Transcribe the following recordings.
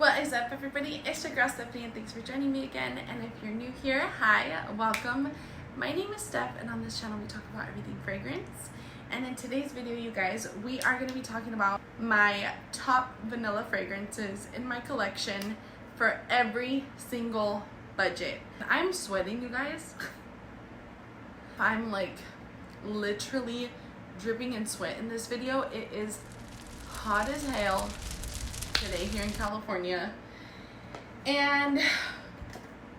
What is up, everybody? It's your girl Stephanie, and thanks for joining me again. And if you're new here, hi, welcome. My name is Steph, and on this channel we talk about everything fragrance. And in today's video, you guys, we are going to be talking about my top vanilla fragrances in my collection for every single budget. I'm sweating, you guys. I'm like literally dripping in sweat in this video. It is hot as hell today here in California, and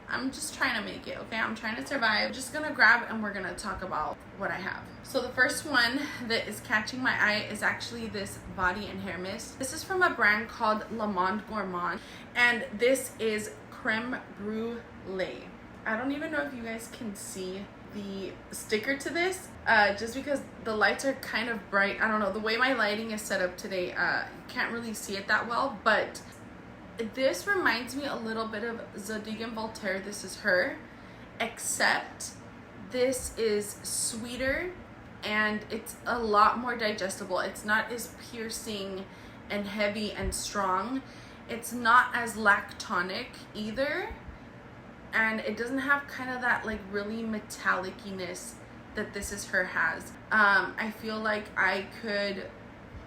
I'm just trying to make it, okay? I'm trying to survive. I'm just gonna grab and we're gonna talk about what I have. So the first one that is catching my eye is actually this body and hair mist. This is from a brand called Monde Gourmande, and this is Creme Brulee. I don't even know if you guys can see the sticker to this, just because the lights are kind of bright. I don't know, the way my lighting is set up today, you can't really see it that well, but this reminds me a little bit of Zadig and Voltaire. This is her, except this is sweeter and it's a lot more digestible. It's not as piercing and heavy and strong. It's not as lactonic either, and it doesn't have kind of that like really metallic-iness that This Is Her has. I feel like I could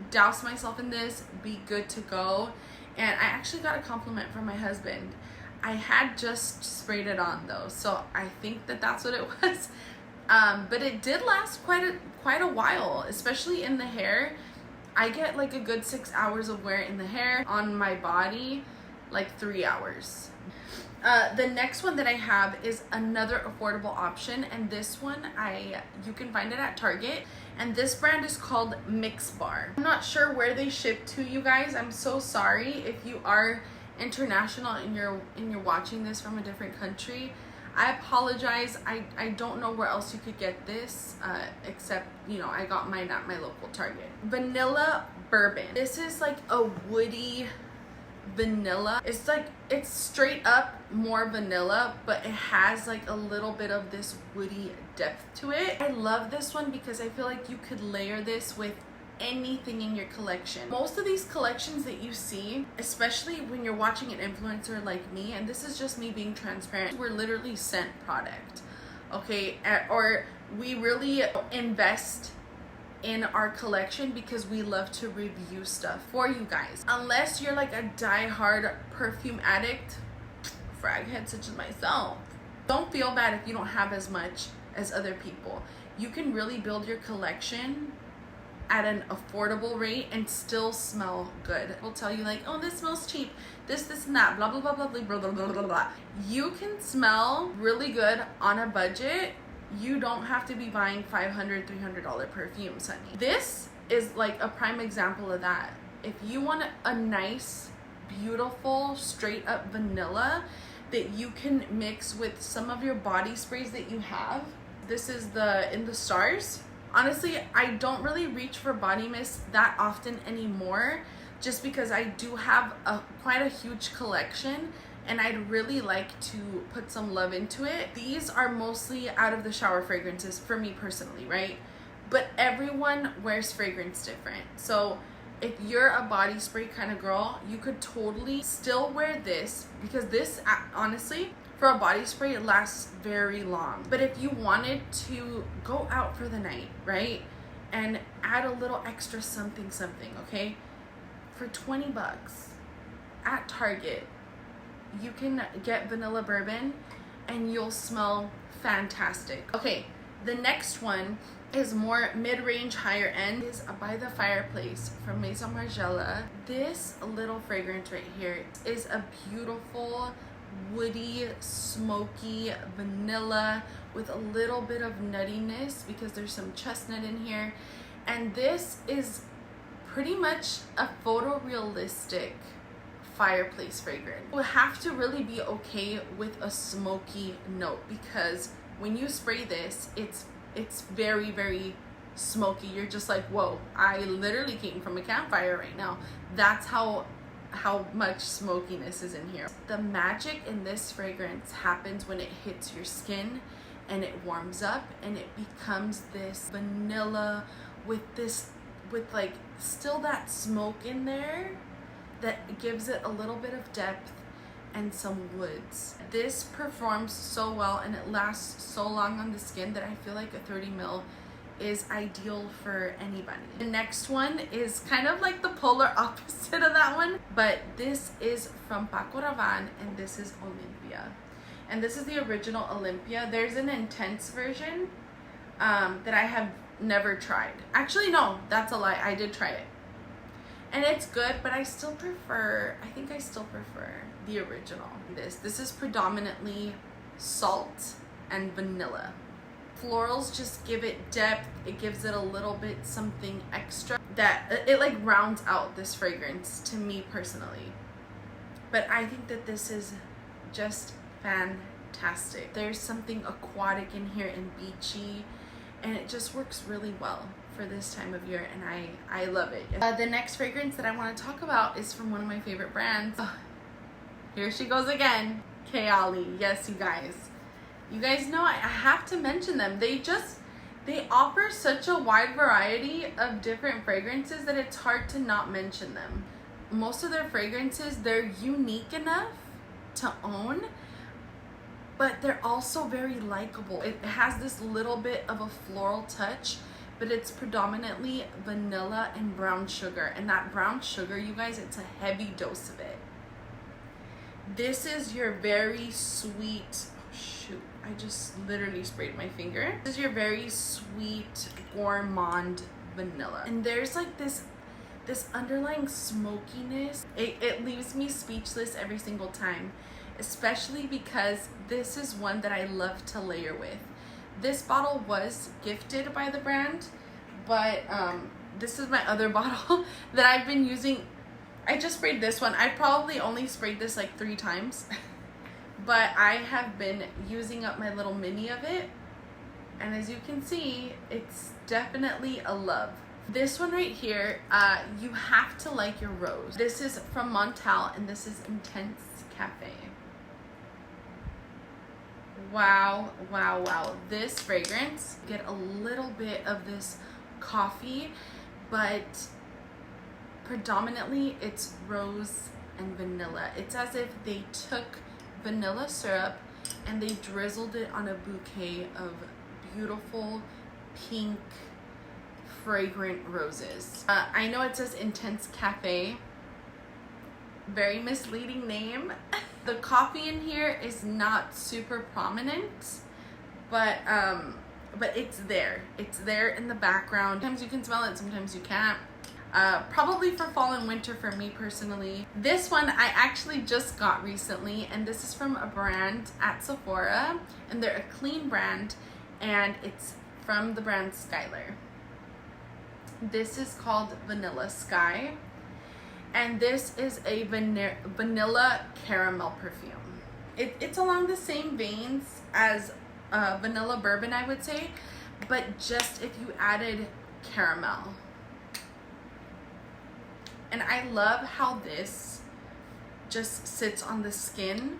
douse myself in this, be good to go. And I actually got a compliment from my husband. I had just sprayed it on though, so I think that that's what it was. But it did last quite a while, especially in the hair. I get like a good 6 hours of wear in the hair. On my body, like 3 hours. The next one that I have is another affordable option, and this one you can find it at Target, and this brand is called Mixbar. I'm not sure where they ship to, you guys. I'm so sorry if you are international and you're watching this from a different country. I apologize. I don't know where else you could get this, except, you know, I got mine at my local Target. Vanilla Bourbon. This is like a woody vanilla. It's straight up more vanilla, but it has like a little bit of this woody depth to it. I love this one because I feel like you could layer this with anything in your collection. Most of these collections that you see, especially when you're watching an influencer like me, and this is just me being transparent, we're literally sent product, okay? Or we really invest in our collection because we love to review stuff for you guys. Unless you're like a die-hard perfume addict, frag head such as myself, don't feel bad if you don't have as much as other people. You can really build your collection at an affordable rate and still smell good. We'll tell you like, oh, this smells cheap, this and that, blah blah blah blah blah blah blah blah blah. You can smell really good on a budget. You don't have to be buying $500, $300 perfumes, honey. This is like a prime example of that. If you want a nice, beautiful, straight up vanilla that you can mix with some of your body sprays that you have, this is In the Stars. Honestly, I don't really reach for body mist that often anymore, just because I do have quite a huge collection, and I'd really like to put some love into it. These are mostly out of the shower fragrances for me personally, right? But everyone wears fragrance different. So if you're a body spray kind of girl, you could totally still wear this, because this, honestly, for a body spray, it lasts very long. But if you wanted to go out for the night, right, and add a little extra something, okay, for 20 bucks at Target, you can get vanilla bourbon and you'll smell fantastic. Okay, the next one is more mid-range, higher end. Is by the Fireplace from Maison Margiela. This little fragrance right here is a beautiful woody, smoky vanilla with a little bit of nuttiness because there's some chestnut in here, and this is pretty much a photorealistic fireplace fragrance. You have to really be okay with a smoky note, because when you spray this, it's very, very smoky. You're just like, whoa, I literally came from a campfire right now. That's how much smokiness is in here. The magic in this fragrance happens when it hits your skin and it warms up and it becomes this vanilla with like still that smoke in there, that gives it a little bit of depth and some woods. This performs so well and it lasts so long on the skin that I feel like a 30 ml is ideal for anybody. The next one is kind of like the polar opposite of that one, but this is from Paco Rabanne and this is Olympea. And this is the original Olympea. There's an intense version that I have never tried. Actually, no, that's a lie. I did try it. And it's good, but I still prefer, I think I still prefer the original. This is predominantly salt and vanilla. Florals just give it depth. It gives it a little bit something extra that it like rounds out this fragrance to me personally. But I think that this is just fantastic. There's something aquatic in here and beachy, and it just works really well for this time of year, and I love it. The next fragrance that I want to talk about is from one of my favorite brands. Here she goes again, Kayali. Yes, you guys know I have to mention them. They offer such a wide variety of different fragrances that it's hard to not mention them. Most of their fragrances, they're unique enough to own, but they're also very likable. It has this little bit of a floral touch, but it's predominantly vanilla and brown sugar. And that brown sugar, you guys, it's a heavy dose of it. This is your very sweet, oh shoot, I just literally sprayed my finger. This is your very sweet gourmand vanilla. And there's like this underlying smokiness. It leaves me speechless every single time, especially because this is one that I love to layer with. This bottle was gifted by the brand, but this is my other bottle that I've been using. I just sprayed this one. I probably only sprayed this like 3 times, but I have been using up my little mini of it. And as you can see, it's definitely a love. This one right here, you have to like your rose. This is from Montale and this is Intense Cafe. Wow, wow, wow. This fragrance, get a little bit of this coffee, but predominantly it's rose and vanilla. It's as if they took vanilla syrup and they drizzled it on a bouquet of beautiful pink fragrant roses. I know it says Intense Cafe, very misleading name. The coffee in here is not super prominent, but it's there. It's there in the background. Sometimes you can smell it, sometimes you can't. Probably for fall and winter for me personally. This one I actually just got recently, and this is from a brand at Sephora, and they're a clean brand, and it's from the brand Skyler. This is called Vanilla Sky. And this is a vanilla caramel perfume. It's along the same veins as vanilla bourbon, I would say, but just if you added caramel. And I love how this just sits on the skin.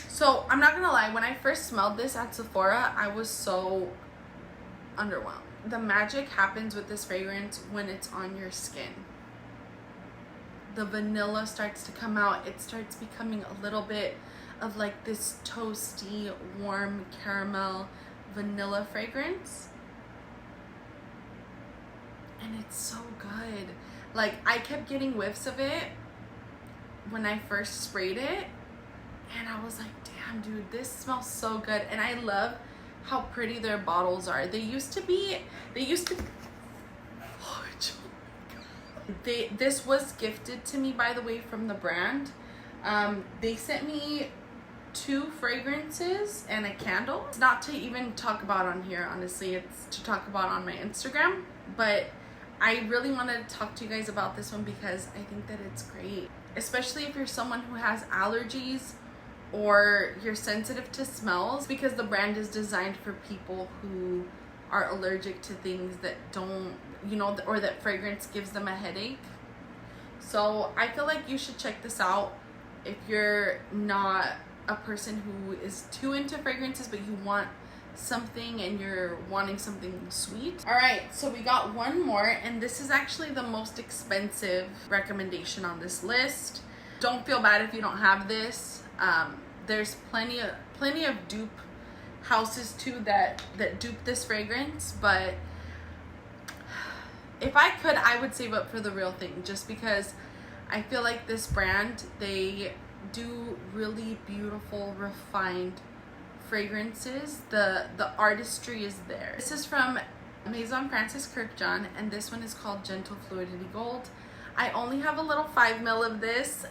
So I'm not gonna lie, when I first smelled this at Sephora, I was so underwhelmed. The magic happens with this fragrance when it's on your skin. The vanilla starts to come out. It starts becoming a little bit of like this toasty, warm caramel vanilla fragrance. And it's so good. Like, I kept getting whiffs of it when I first sprayed it, and I was like, damn dude, this smells so good. And I love how pretty their bottles are. They used to this was gifted to me, by the way, from the brand. They sent me 2 fragrances and a candle. It's not to even talk about on here, honestly. It's to talk about on my Instagram. But I really wanted to talk to you guys about this one because I think that it's great. Especially if you're someone who has allergies or you're sensitive to smells, because the brand is designed for people who are allergic to things that don't, you know, or that fragrance gives them a headache. So I feel like you should check this out if you're not a person who is too into fragrances but you want something and you're wanting something sweet. All right, so we got one more, and this is actually the most expensive recommendation on this list. Don't feel bad if you don't have this. There's plenty of dupe houses too that dupe this fragrance, but if I could, I would save up for the real thing, just because I feel like this brand, they do really beautiful, refined fragrances. The artistry is there. This is from Maison Francis Kirkjohn, and this one is called Gentle Fluidity Gold. I only have a little 5 ml of this.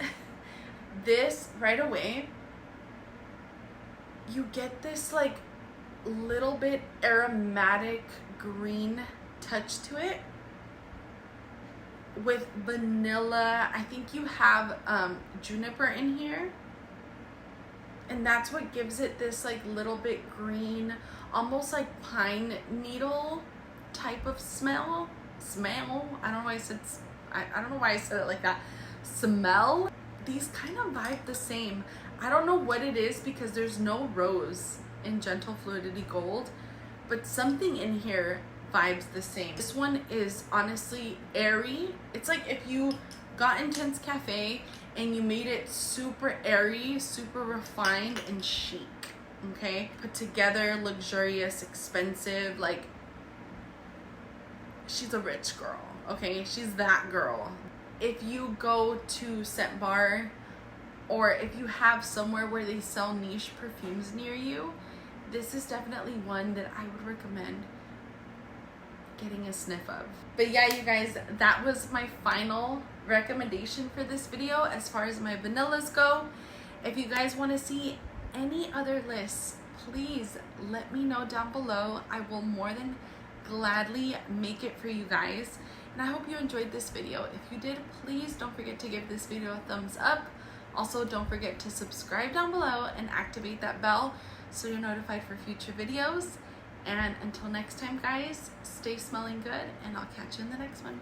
This right away, you get this like little bit aromatic green touch to it with vanilla. I think you have juniper in here, and that's what gives it this like little bit green, almost like pine needle type of smell. I don't know why I said I don't know why I said it like that. Smell. These kind of vibe the same. I don't know what it is, because there's no rose in Gentle Fluidity Gold, but something in here vibes the same. This one is honestly airy. It's like if you got Intense Cafe and you made it super airy, super refined and chic, okay? Put together, luxurious, expensive, like she's a rich girl, okay? She's that girl. If you go to Scent Bar, or if you have somewhere where they sell niche perfumes near you, this is definitely one that I would recommend getting a sniff of. But yeah, you guys, that was my final recommendation for this video as far as my vanillas go. If you guys want to see any other lists, please let me know down below. I will more than gladly make it for you guys. And I hope you enjoyed this video. If you did, please don't forget to give this video a thumbs up. Also, don't forget to subscribe down below and activate that bell so you're notified for future videos. And until next time, guys, stay smelling good, and I'll catch you in the next one.